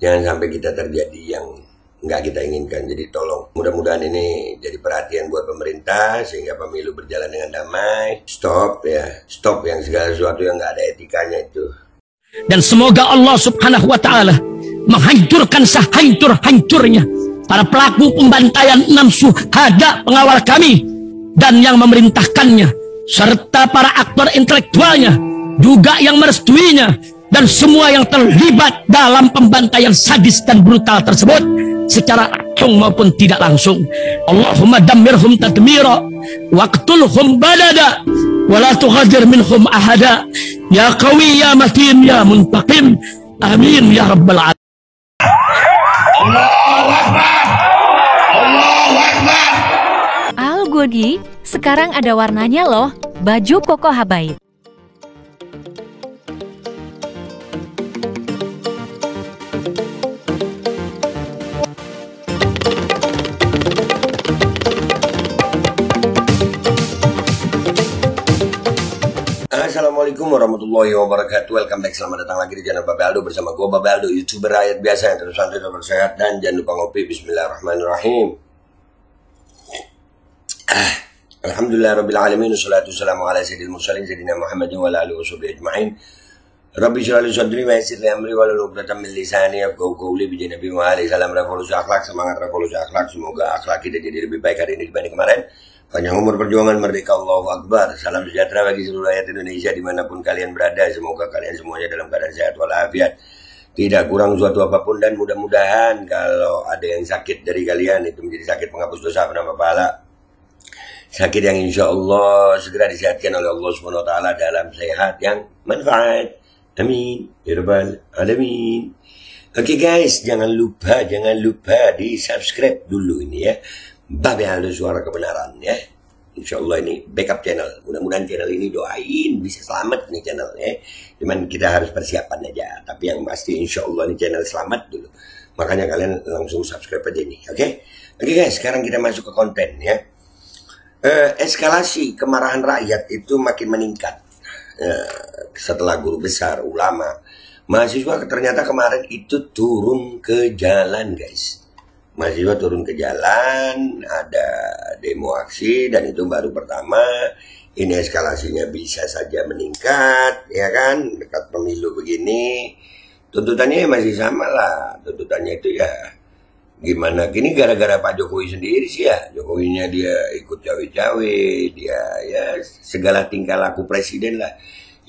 Jangan sampai kita terjadi yang nggak kita inginkan. Jadi tolong, mudah-mudahan ini jadi perhatian buat pemerintah sehingga pemilu berjalan dengan damai. Stop yang segala sesuatu yang nggak ada etikanya itu. Dan semoga Allah Subhanahu wa Ta'ala menghancurkan sehancur-hancurnya para pelaku pembantaian 6 syuhada pengawal kami dan yang memerintahkannya, serta para aktor intelektualnya juga yang merestuinya, dan semua yang terlibat dalam pembantaian sadis dan brutal tersebut secara langsung maupun tidak langsung. Allahumma dammirhum tadmira waqtulhum badada wala tughadir minhum ahada ya qawi ya matin ya muntaqim amin ya rabbal alamin. Allahu Akbar, Allahu Akbar. Al Godi, sekarang ada warnanya loh, baju koko habaib. Assalamualaikum warahmatullahi wabarakatuh. Welcome back, selamat datang lagi di channel Babe Aldo bersama gue Babe Aldo, YouTuber rakyat biasa yang terus santai dan sehat. Dan jangan lupa ngopi. Bismillahirrahmanirrahim. Alhamdulillah rabbil alamin, wassalatu wassalamu ala sayyidil mursalin sayyidina Muhammadin wa ala alihi washabihi ajma'in. Rabbi shrah li sadri wa yassir li amri wahlul 'uqdatam min lisani yafqahu qawli. Bi Nabi wa alaihi salam revolusi akhlak, semangat revolusi akhlak. Semoga akhlak kita jadi lebih baik hari ini dibanding kemarin. Panjang umur, perjuangan, merdeka, Allahu Akbar. Salam sejahtera bagi seluruh rakyat Indonesia dimanapun kalian berada. Semoga kalian semuanya dalam keadaan sehat walafiat, tidak kurang suatu apapun, dan mudah-mudahan kalau ada yang sakit dari kalian itu menjadi sakit penghapus dosa, penambah pahala, sakit yang insya Allah segera disehatkan oleh Allah Subhanahu Wa Taala dalam sehat yang manfaat. Amin ya rabbal alamin. Oke guys, jangan lupa di subscribe dulu ini ya, Babe Aldo Suara Kebenaran ya. Insya Allah ini backup channel. Mudah-mudahan channel ini doain bisa selamat nih channelnya. Cuman kita harus persiapan aja. Tapi yang pasti insya Allah ini channel selamat dulu. Makanya kalian langsung subscribe aja nih. Oke guys, sekarang kita masuk ke konten ya. Eskalasi kemarahan rakyat itu makin meningkat setelah guru besar, ulama, mahasiswa ternyata kemarin itu turun ke jalan guys. Mahasiswa turun ke jalan, ada demo aksi, dan itu baru pertama. Ini eskalasinya bisa saja meningkat, ya kan? Dekat pemilu begini, tuntutannya masih sama lah. Tuntutannya itu ya gimana? Gini gara-gara Pak Jokowi sendiri sih ya. Jokowinya dia ikut cawe-cawe, dia ya segala tingkah laku presiden lah,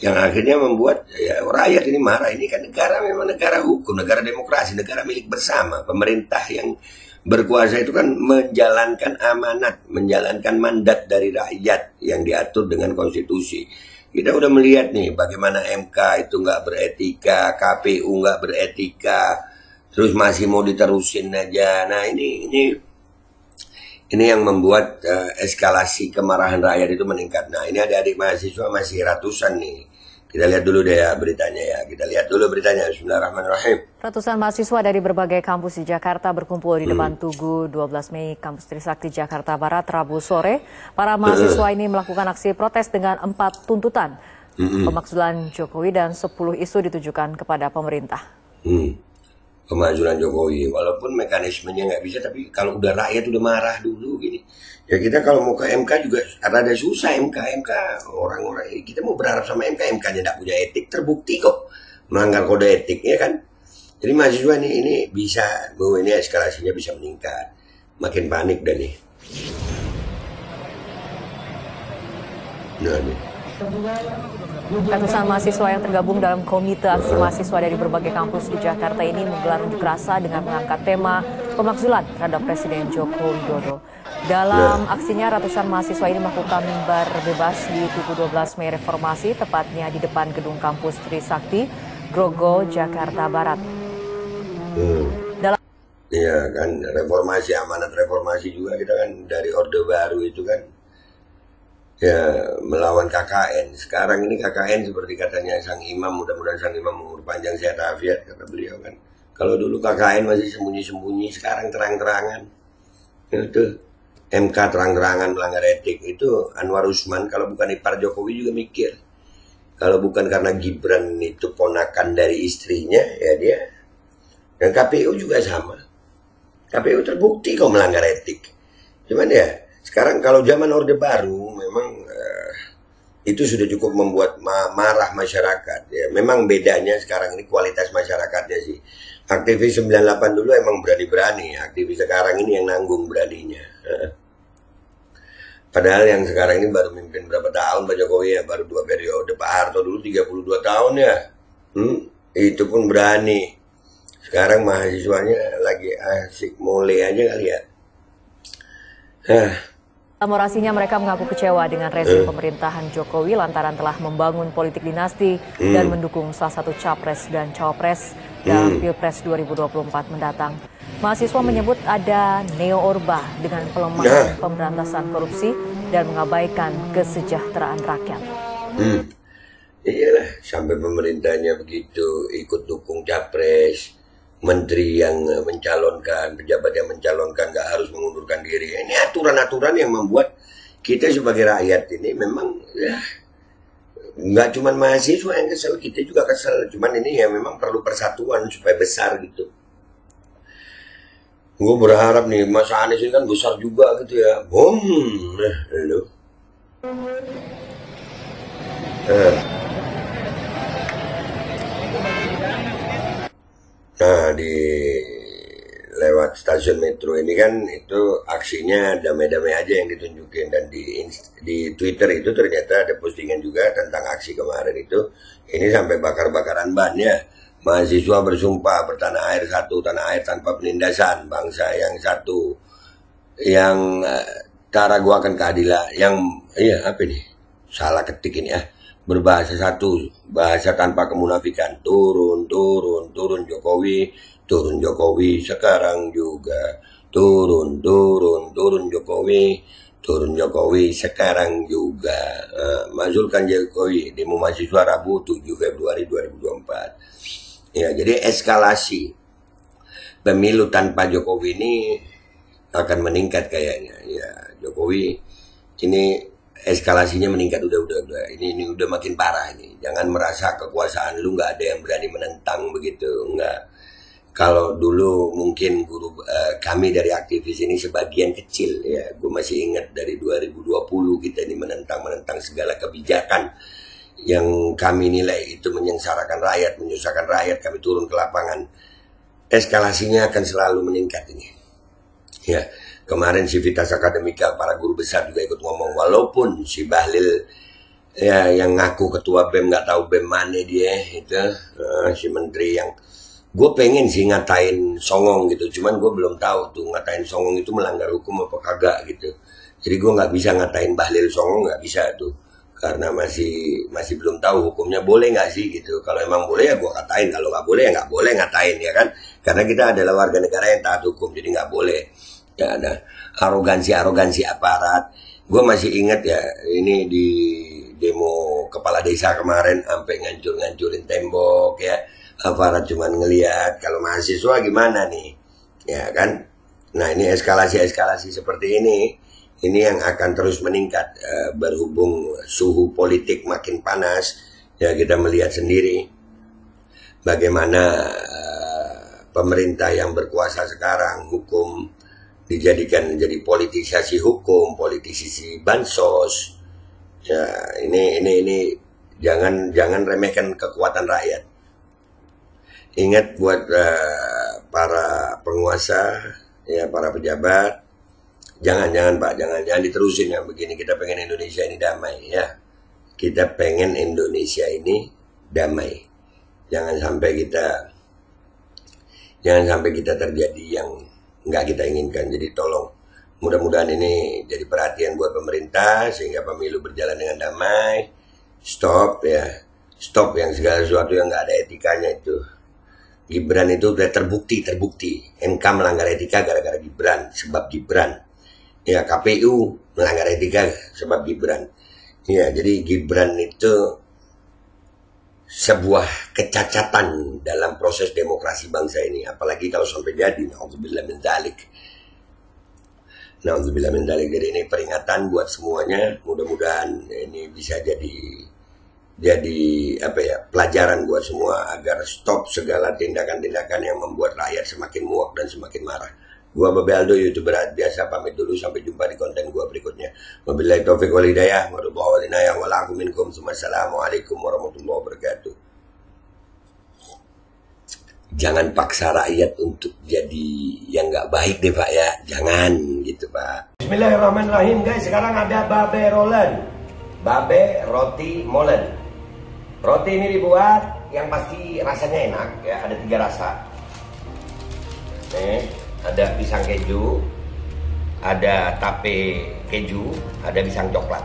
yang akhirnya membuat ya rakyat ini marah. Ini kan negara memang negara hukum, negara demokrasi, negara milik bersama. Pemerintah yang berkuasa itu kan menjalankan amanat, menjalankan mandat dari rakyat yang diatur dengan konstitusi. Kita udah melihat nih bagaimana MK itu nggak beretika, KPU nggak beretika, terus masih mau diterusin aja. Nah ini yang membuat eskalasi kemarahan rakyat itu meningkat. Nah ini adik-adik mahasiswa masih ratusan nih. Kita lihat dulu deh ya beritanya ya. Kita lihat dulu beritanya. Bismillahirrahmanirrahim. Ratusan mahasiswa dari berbagai kampus di Jakarta berkumpul di depan Tugu 12 Mei Kampus Trisakti Jakarta Barat Rabu sore. Para mahasiswa ini melakukan aksi protes dengan 4 tuntutan. Pemakzulan Jokowi dan 10 isu ditujukan kepada pemerintah. Pemakzulan Jokowi, walaupun mekanismenya nggak bisa, tapi kalau udah rakyat udah marah dulu gini, ya kita kalau mau ke MK juga rada susah. MK orang-orang kita mau berharap sama MK-nya nggak punya etik, terbukti kok melanggar kode etik ya kan. Jadi mahasiswa ini bisa bahwa ini eskalasinya bisa meningkat, makin panik dah nih. Nah nih. Ratusan mahasiswa yang tergabung dalam komite aksi mahasiswa dari berbagai kampus di Jakarta ini menggelar unjuk rasa dengan mengangkat tema pemakzulan terhadap Presiden Joko Widodo. Dalam aksinya, ratusan mahasiswa ini melakukan mimbar bebas di Tugu 12 Mei Reformasi, tepatnya di depan gedung kampus Trisakti, Grogol, Jakarta Barat. Iya kan, reformasi, amanat reformasi juga kita kan dari Orde Baru itu kan ya melawan KKN. Sekarang ini KKN seperti katanya sang imam, mudah-mudahan sang imam umur panjang sehat afiat, kata beliau kan. Kalau dulu KKN masih sembunyi-sembunyi, sekarang terang-terangan. Itu MK terang-terangan melanggar etik. Itu Anwar Usman kalau bukan ipar Jokowi juga mikir. Kalau bukan karena Gibran itu ponakan dari istrinya, ya dia Dan KPU juga sama. KPU terbukti kok melanggar etik. Cuman ya, sekarang kalau zaman Orde Baru memang itu sudah cukup membuat marah masyarakat. Ya, memang bedanya sekarang ini kualitas masyarakatnya sih. Aktivis 98 dulu emang berani-berani, aktivis sekarang ini yang nanggung beraninya. Padahal yang sekarang ini baru mimpin berapa tahun Pak Jokowi ya, baru 2 periode. Pak Harto dulu 32 tahun ya. Itu pun berani. Sekarang mahasiswanya lagi asik mole aja kali ya. Dalam orasinya mereka mengaku kecewa dengan rezim pemerintahan Jokowi lantaran telah membangun politik dinasti dan mendukung salah satu capres dan cawapres dalam Pilpres 2024 mendatang. Mahasiswa menyebut ada neo-orba dengan pelemahan pemberantasan korupsi dan mengabaikan kesejahteraan rakyat. Iyalah, sampai pemerintahnya begitu, ikut dukung capres, menteri yang mencalonkan, pejabat yang mencalonkan nggak harus mengundurkan diri. Ini aturan-aturan yang membuat kita sebagai rakyat ini memang ya nggak cuma mahasiswa yang kesel, kita juga kesel. Cuman ini ya memang perlu persatuan supaya besar gitu. Gue berharap nih Mas Anies ini kan besar juga gitu ya. Lu. Nah, di lewat stasiun metro ini kan itu aksinya damai-damai aja yang ditunjukin, dan di Twitter itu ternyata ada postingan juga tentang aksi kemarin itu. Ini sampai bakar-bakaran ban ya. Mahasiswa bersumpah bertanah air satu, tanah air tanpa penindasan, bangsa yang satu, yang taraguakan keadilan, yang apa nih? Salah ketik ini ya. Berbahasa satu, bahasa tanpa kemunafikan. Turun Jokowi, turun Jokowi sekarang juga. Turun Jokowi sekarang juga. Mazulkan Jokowi, demo mahasiswa Rabu 7 Februari 2024. Ya, jadi eskalasi pemilu tanpa Jokowi ini akan meningkat kayaknya. Ya, Jokowi ini eskalasinya meningkat, udah ini udah makin parah ini. Jangan merasa kekuasaan lu nggak ada yang berani menentang begitu, enggak. Kalau dulu mungkin kami dari aktivis ini sebagian kecil ya, gue masih ingat dari 2020 kita ini menentang segala kebijakan yang kami nilai itu menyengsarakan rakyat, menyusahkan rakyat, kami turun ke lapangan. Eskalasinya akan selalu meningkat ini. Ya. Kemarin Civitas Akademika, para guru besar juga ikut ngomong, walaupun si Bahlil ya yang ngaku ketua BEM nggak tahu BEM mana dia itu, si menteri yang gue pengen sih ngatain songong gitu, cuman gue belum tahu tuh ngatain songong itu melanggar hukum apa kagak gitu. Jadi gue nggak bisa ngatain Bahlil songong, nggak bisa tuh, karena masih belum tahu hukumnya boleh nggak sih gitu. Kalau emang boleh ya gue katain, kalau nggak boleh ya nggak boleh ngatain ya kan, karena kita adalah warga negara yang taat hukum, jadi nggak boleh. Ya ada arogansi aparat. Gue masih ingat ya, ini di demo kepala desa kemarin sampai ngancurin tembok ya. Aparat cuman ngelihat, kalau mahasiswa gimana nih? Ya kan? Nah, ini eskalasi seperti ini yang akan terus meningkat berhubung suhu politik makin panas. Ya, kita melihat sendiri bagaimana pemerintah yang berkuasa sekarang, hukum dijadikan menjadi politisasi hukum, politisasi bansos. Ya, ini jangan remehkan kekuatan rakyat. Ingat buat para penguasa, ya para pejabat, jangan Pak, jangan diterusin yang begini. Kita pengen Indonesia ini damai ya. Kita pengen Indonesia ini damai. Jangan sampai kita terjadi yang nggak kita inginkan. Jadi tolong, mudah-mudahan ini jadi perhatian buat pemerintah sehingga pemilu berjalan dengan damai. Stop yang segala sesuatu yang nggak ada etikanya itu. Gibran itu udah terbukti MK melanggar etika gara-gara Gibran, sebab Gibran. Ya, KPU melanggar etika sebab Gibran. Ya, jadi Gibran itu sebuah kecacatan dalam proses demokrasi bangsa ini, apalagi kalau sampai jadi. Na'udzubillah min dzalik. Jadi ini peringatan buat semuanya. Mudah-mudahan ini bisa jadi jadi apa ya, pelajaran buat semua agar stop segala tindakan-tindakan yang membuat rakyat semakin muak dan semakin marah. Gua Babe Aldo, YouTuber biasa, pamit dulu, sampai jumpa di konten gua berikutnya. Wabillahi taufiq wal hidayah, warahmatullahi wabarakatuh. Wassalamualaikum warahmatullahi wabarakatuh. Jangan paksa rakyat untuk jadi yang nggak baik deh Pak ya, jangan gitu Pak. Bismillahirrahmanirrahim guys, sekarang ada Babe Rolen, Babe Roti Molen. Roti ini dibuat yang pasti rasanya enak ya, ada 3 rasa. Nih, ada pisang keju, ada tape keju, ada pisang coklat.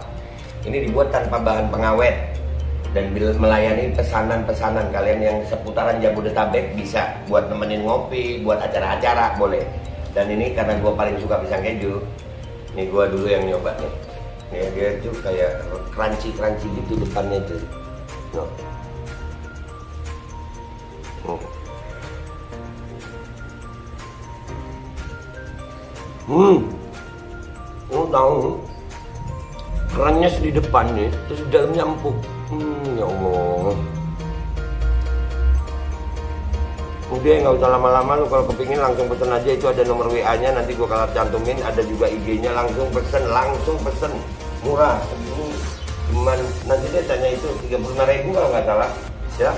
Ini dibuat tanpa bahan pengawet dan melayani pesanan-pesanan kalian yang seputaran Jabodetabek, bisa buat nemenin ngopi, buat acara-acara boleh. Dan ini karena gue paling suka pisang keju, ini gue dulu yang nyoba nih. Nih dia tuh kayak crunchy gitu depannya tuh. Tahu kerannya di depan nih, terus dalamnya empuk. Ya Allah. Udah nggak usah lama-lama, lu kalau kepingin langsung pesen aja, itu ada nomor WA-nya, nanti gua kalau cantumin, ada juga IG-nya, langsung pesen, murah. Segini cuman nanti dia tanya itu 35.000 kalau nggak salah, ya.